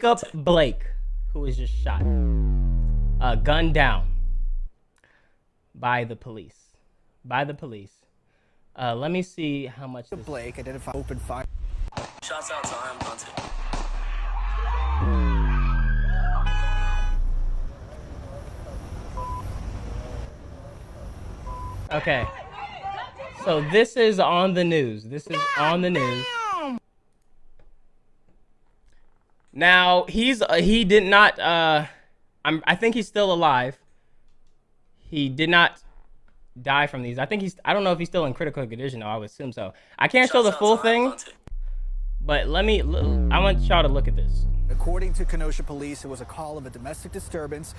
Jacob Blake, who was just shot, gunned down by the police. Let me see how much this... Blake identified open fire. Shots out to Imdontai. Okay. So this is on the news. Now, he did not I think he's still alive. He did not die from these. I don't know if he's still in critical condition though. I would assume so. I can't show the full thing, but I want y'all to look at this. According to Kenosha police, it was a call of a domestic disturbance.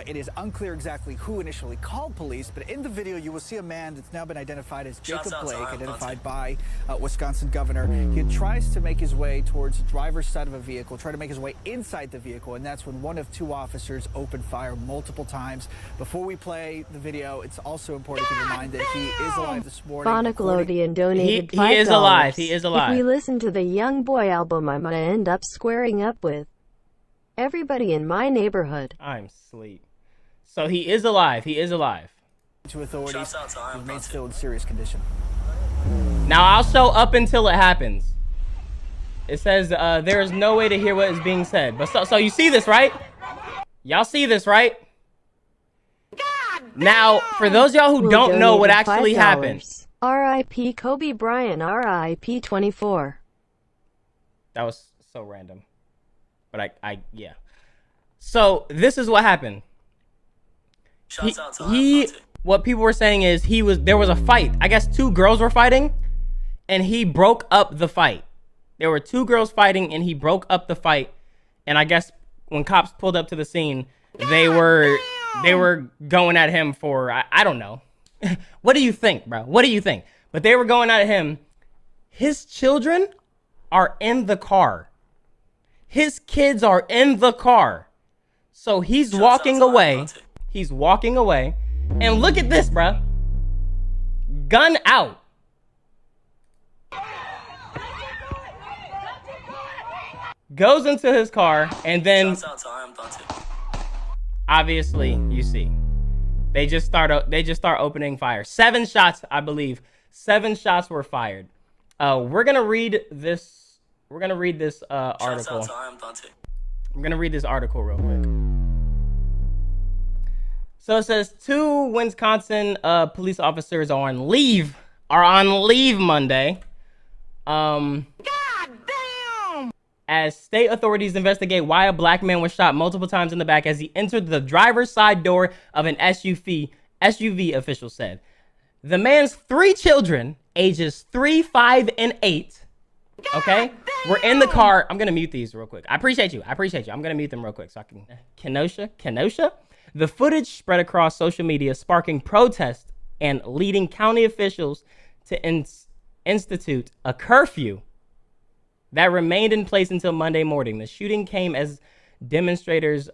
It is unclear exactly who initially called police, but in the video you will see a man that's now been identified as Jacob Blake, identified by Wisconsin governor. He tries to make his way towards the driver's side of a vehicle, try to make his way inside the vehicle, and that's when one of two officers opened fire multiple times. Before we play the video, it's also important to keep in mind that he is alive this morning. Nickelodeon donated $5. He is alive. He is alive. If we listen to the Young Boy album, I'm gonna end up squaring up with everybody in my neighborhood. I'm asleep. So he is alive. He is alive. To authorities, he remains still in serious condition. Now I'll show up until it happens. It says there is no way to hear what is being said. But so you see this, right? Y'all see this, right? Now, for those y'all who don't know what actually happened. R.I.P. Kobe Bryant. R.I.P. 24. That was so random. But yeah. So this is what happened. What people were saying is there was a fight. I guess two girls were fighting, and he broke up the fight. There were two girls fighting, and he broke up the fight. And I guess when cops pulled up to the scene, they were going at him for I don't know. What do you think, bro? What do you think? But they were going at him. His children are in the car. His kids are in the car. So he's walking away. He's walking away. And look at this, bruh. Gun out. Goes into his car, and then obviously you see they just start opening fire. 7 shots, I believe. 7 shots were fired. We're gonna read this. We're gonna read this article. I'm gonna read this article real quick. So it says 2 Wisconsin police officers are on leave Monday. God damn! As state authorities investigate why a black man was shot multiple times in the back as he entered the driver's side door of an SUV, officials said. The man's 3 children, ages 3, 5, and 8. Okay, we're in the car. I'm gonna mute these real quick. I appreciate you. I'm gonna mute them real quick so I can. Kenosha. The footage spread across social media, sparking protests and leading county officials to institute a curfew that remained in place until Monday morning. The shooting came as demonstrators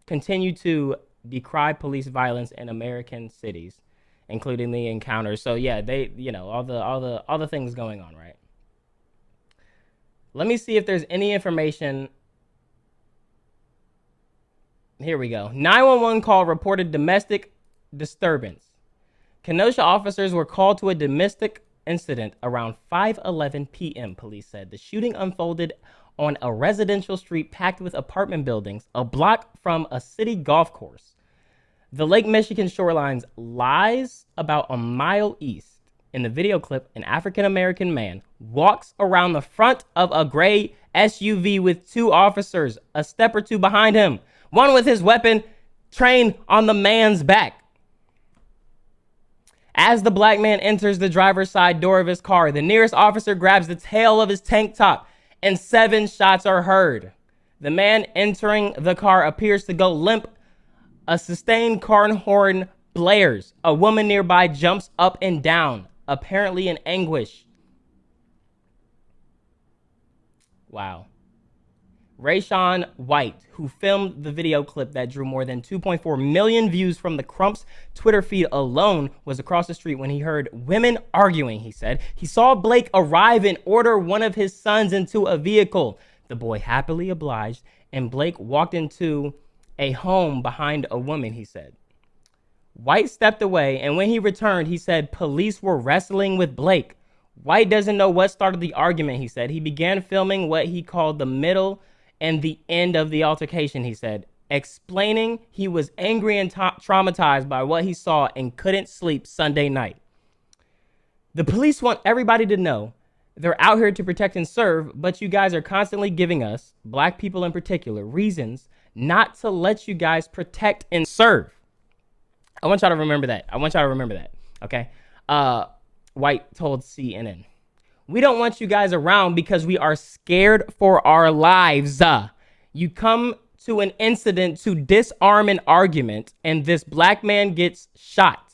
continue to decry police violence in American cities, including the encounters. So yeah, they, all the things going on, right? Let me see if there's any information. Here we go. 911 call reported domestic disturbance. Kenosha officers were called to a domestic incident around 5:11 p.m., police said. The shooting unfolded on a residential street packed with apartment buildings, a block from a city golf course. The Lake Michigan shoreline lies about a mile east. In the video clip, an African-American man walks around the front of a gray SUV with 2 officers a step or 2 behind him, one with his weapon trained on the man's back. As the black man enters the driver's side door of his car, the nearest officer grabs the tail of his tank top, and 7 shots are heard. The man entering the car appears to go limp. A sustained car horn blares. A woman nearby jumps up and down, apparently in anguish. Wow. Rayshawn White, who filmed the video clip that drew more than 2.4 million views from the Crump's Twitter feed alone, was across the street when he heard women arguing, he said. He saw Blake arrive and order one of his sons into a vehicle. The boy happily obliged, and Blake walked into a home behind a woman, he said. White stepped away, and when he returned, he said police were wrestling with Blake. White doesn't know what started the argument, he said. He began filming what he called the middle and the end of the altercation, he said, explaining he was angry and traumatized by what he saw and couldn't sleep Sunday night. The police want everybody to know they're out here to protect and serve, but you guys are constantly giving us, black people in particular, reasons not to let you guys protect and serve. I want y'all to remember that. Okay? White told CNN. We don't want you guys around because we are scared for our lives. You come to an incident to disarm an argument, and this black man gets shot.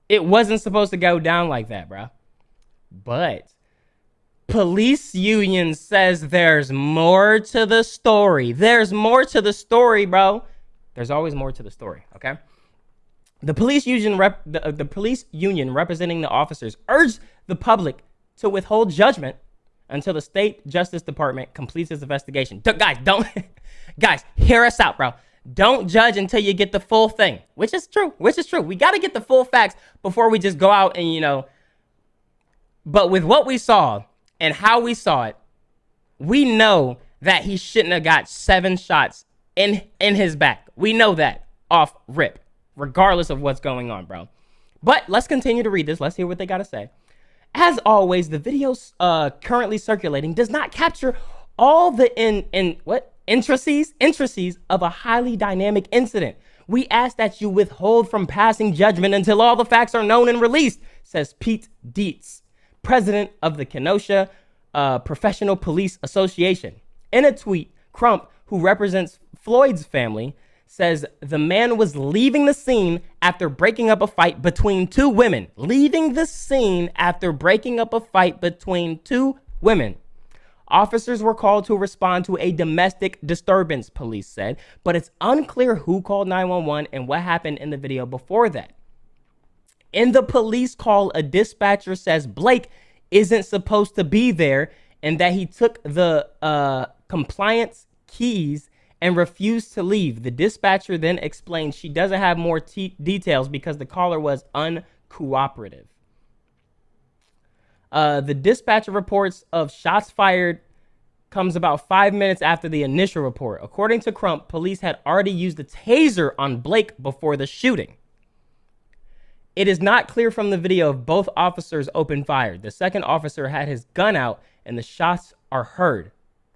It wasn't supposed to go down like that, bro. But police union says there's more to the story. There's more to the story, bro. There's always more to the story, okay? The police union representing the officers urged the public to withhold judgment until the state justice department completes its investigation. Guys, hear us out, bro. Don't judge until you get the full thing, which is true. We got to get the full facts before we just go out and, but with what we saw and how we saw it, we know that he shouldn't have got 7 shots in his back. We know that off rip, regardless of what's going on, bro. But let's continue to read this. Let's hear what they got to say. As always, the video currently circulating does not capture all the intricacies of a highly dynamic incident. We ask that you withhold from passing judgment until all the facts are known and released, says Pete Dietz, president of the Kenosha Professional Police Association. In a tweet, Crump, who represents Floyd's family, says the man was leaving the scene after breaking up a fight between 2 women. Officers were called to respond to a domestic disturbance, police said, but it's unclear who called 911 and what happened in the video before that. In the police call, a dispatcher says Blake isn't supposed to be there and that he took the compliance keys and refused to leave. The dispatcher then explained she doesn't have more details because the caller was uncooperative. The dispatcher reports of shots fired comes about 5 minutes after the initial report. According to Crump, police had already used a taser on Blake before the shooting. It is not clear from the video if both officers opened fire. The second officer had his gun out and the shots are heard,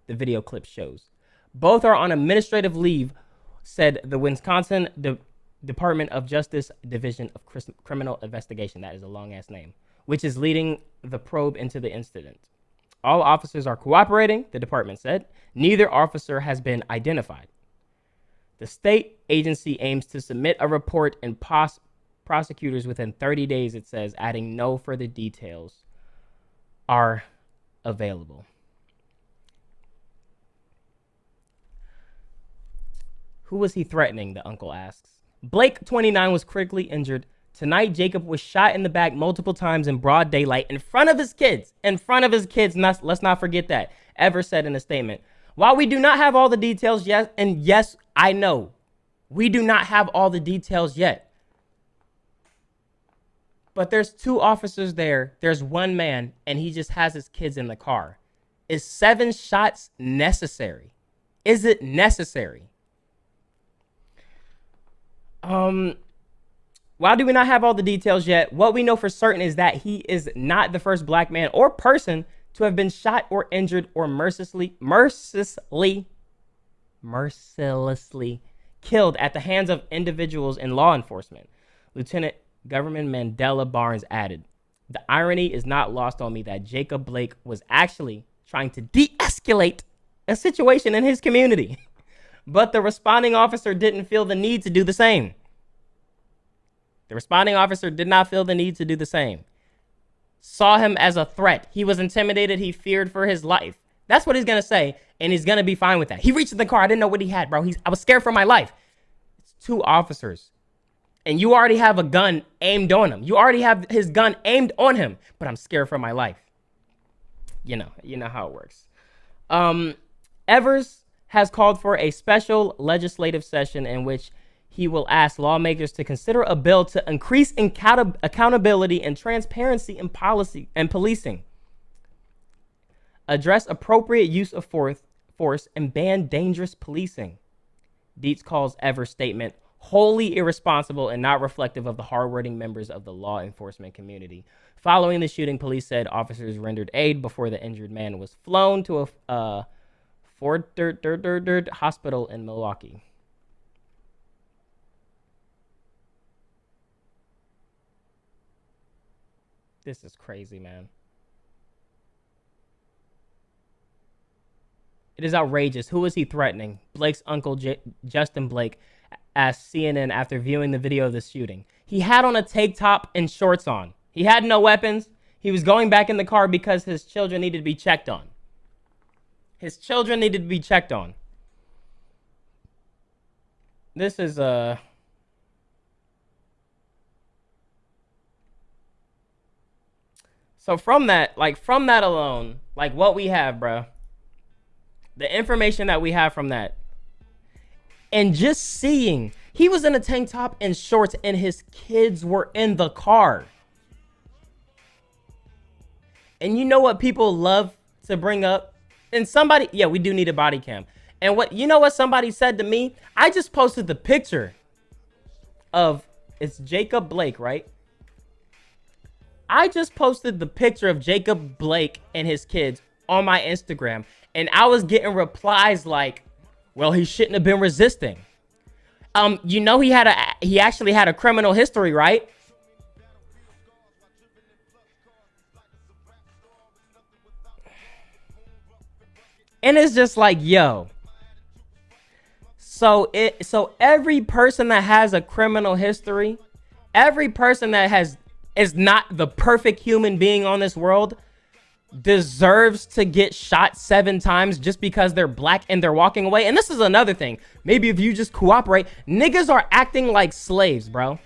the video clip shows. Both are on administrative leave, said the Wisconsin Department of Justice Division of Criminal Investigation. That is a long-ass name, which is leading the probe into the incident. All officers are cooperating, the department said. Neither officer has been identified. The state agency aims to submit a report and prosecutors within 30 days, it says, adding no further details are available. Who was he threatening, the uncle asks. Blake, 29, was critically injured. Tonight, Jacob was shot in the back multiple times in broad daylight in front of his kids. Let's not forget that. Evers said in a statement. While we do not have all the details yet, and yes, I know, we do not have all the details yet. But there's 2 officers there. There's 1 man, and he just has his kids in the car. Is 7 shots necessary? Is it necessary? Why do we not have all the details yet? What we know for certain is that he is not the first black man or person to have been shot or injured or mercilessly killed at the hands of individuals in law enforcement. Lieutenant Governor Mandela Barnes added, the irony is not lost on me that Jacob Blake was actually trying to de-escalate a situation in his community. But the responding officer didn't feel the need to do the same. The responding officer did not feel the need to do the same. Saw him as a threat. He was intimidated. He feared for his life. That's what he's going to say, and he's going to be fine with that. He reached in the car. I didn't know what he had, bro. I was scared for my life. It's 2 officers, and you already have a gun aimed on him. You already have his gun aimed on him, but I'm scared for my life. You know how it works. Evers has called for a special legislative session in which he will ask lawmakers to consider a bill to increase accountability and transparency in policy and policing, address appropriate use of force, and ban dangerous policing. Dietz calls Evers' statement wholly irresponsible and not reflective of the hardworking members of the law enforcement community. Following the shooting, police said officers rendered aid before the injured man was flown to a Ford hospital in Milwaukee. This is crazy, man. It is outrageous. Who is he threatening? Blake's uncle, Justin Blake, asked CNN after viewing the video of the shooting. He had on a tank top and shorts on. He had no weapons. He was going back in the car because his children needed to be checked on. His children needed to be checked on. This is, So from that alone, like what we have, bro, the information that we have from that, and just seeing, he was in a tank top and shorts and his kids were in the car. And you know what people love to bring up? And somebody, yeah, we do need a body cam. And you know what somebody said to me? I just posted the picture of, it's Jacob Blake, right? I just posted the picture of Jacob Blake and his kids on my Instagram, and I was getting replies like, well, he shouldn't have been resisting. You know, he actually had a criminal history, right? And it's just like, yo. So every person that has a criminal history, every person that is not the perfect human being on this world deserves to get shot 7 times just because they're black and they're walking away. And this is another thing. Maybe if you just cooperate, niggas are acting like slaves, bro.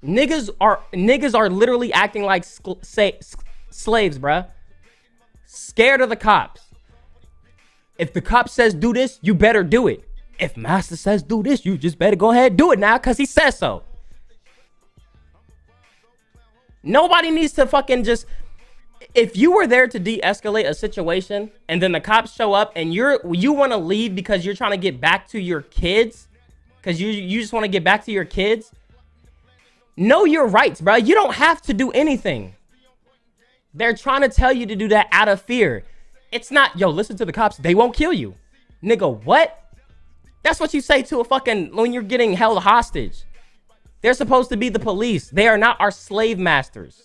Niggas are literally acting like slaves, bro. Scared of the cops. If the cop says do this, you better do it. If master says do this, you just better go ahead and do it now because he says so. Nobody needs to fucking just... If you were there to de-escalate a situation and then the cops show up and you want to leave because you're trying to get back to your kids, because you just want to get back to your kids, know your rights, bro. You don't have to do anything. They're trying to tell you to do that out of fear. It's not, yo, listen to the cops. They won't kill you. Nigga, what? That's what you say to a fucking, when you're getting held hostage. They're supposed to be the police. They are not our slave masters.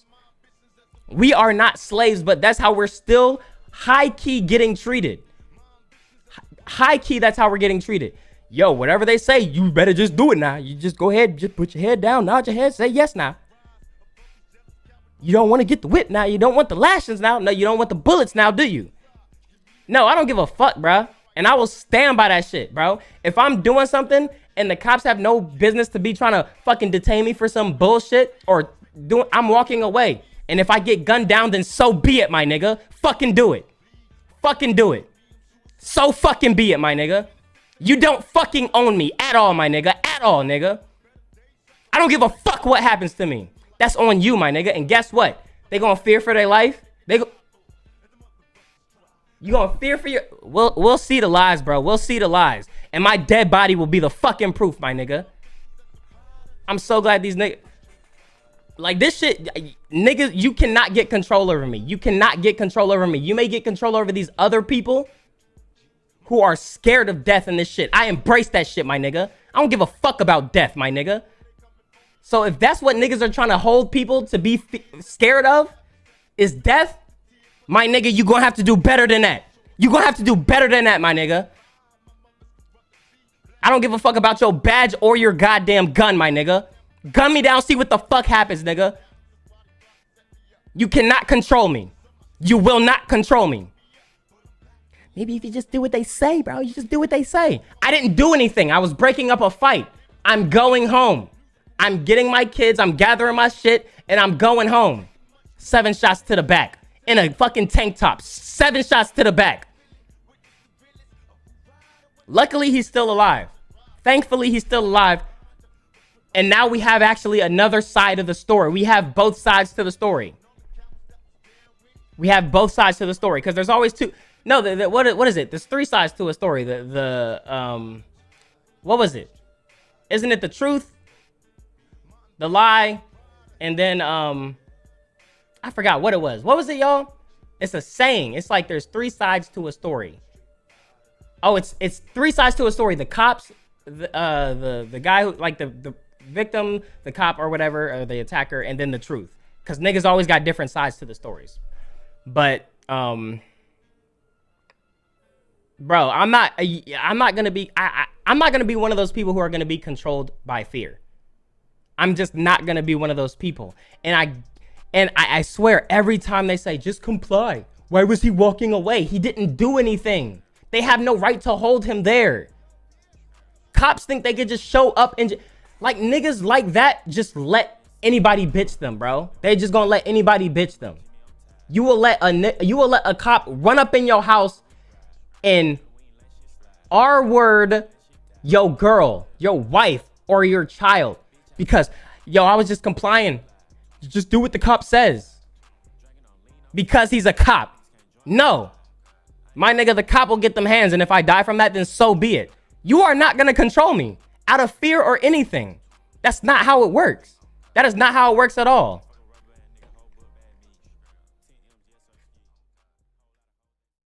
We are not slaves, but that's how we're still high-key getting treated. High-key, that's how we're getting treated. Yo, whatever they say, you better just do it now. You just go ahead, just put your head down, nod your head, say yes now. You don't want to get the whip now. You don't want the lashings now. No, you don't want the bullets now, do you? No, I don't give a fuck, bro. And I will stand by that shit, bro. If I'm doing something and the cops have no business to be trying to fucking detain me for some bullshit or I'm walking away. And if I get gunned down, then so be it, my nigga. Fucking do it. Fucking do it. So fucking be it, my nigga. You don't fucking own me at all, my nigga. At all, nigga. I don't give a fuck what happens to me. That's on you, my nigga. And guess what? They gonna fear for their life? You gonna fear for your... We'll see the lies, bro. We'll see the lies. And my dead body will be the fucking proof, my nigga. I'm so glad these niggas... Like, this shit... Niggas, you cannot get control over me. You cannot get control over me. You may get control over these other people who are scared of death in this shit. I embrace that shit, my nigga. I don't give a fuck about death, my nigga. So if that's what niggas are trying to hold people to be scared of, is death, my nigga, you gonna have to do better than that. You gonna have to do better than that, my nigga. I don't give a fuck about your badge or your goddamn gun, my nigga. Gun me down, see what the fuck happens, nigga. You cannot control me. You will not control me. Maybe if you just do what they say, bro. You just do what they say. I didn't do anything. I was breaking up a fight. I'm going home. I'm getting my kids. I'm gathering my shit. And I'm going home. 7 shots to the back. In a fucking tank top. 7 shots to the back. Luckily, he's still alive. Thankfully, he's still alive. And now we have actually another side of the story. We have both sides to the story. We have both sides to the story because there's always two. No, what is it? There's three sides to a story. What was it? Isn't it the truth, the lie, and then I forgot what it was. What was it, y'all? It's a saying. It's like there's three sides to a story. Oh, it's three sides to a story. The cops, the guy who, like the victim, the cop or whatever, or the attacker, and then the truth. Because niggas always got different sides to the stories. But bro, I'm not gonna be one of those people who are gonna be controlled by fear. I'm just not gonna be one of those people. And I swear, every time they say just comply, why was he walking away? He didn't do anything. They have no right to hold him there. Cops think they could just show up and like niggas like that just let anybody bitch them, bro. They just gonna let anybody bitch them. You will let a cop run up in your house and R-word your girl, your wife, or your child because yo, I was just complying. Just do what the cop says because he's a cop. No. My nigga, the cop will get them hands, and if I die from that, then so be it. You are not gonna control me out of fear or anything. That's not how it works. That is not how it works at all.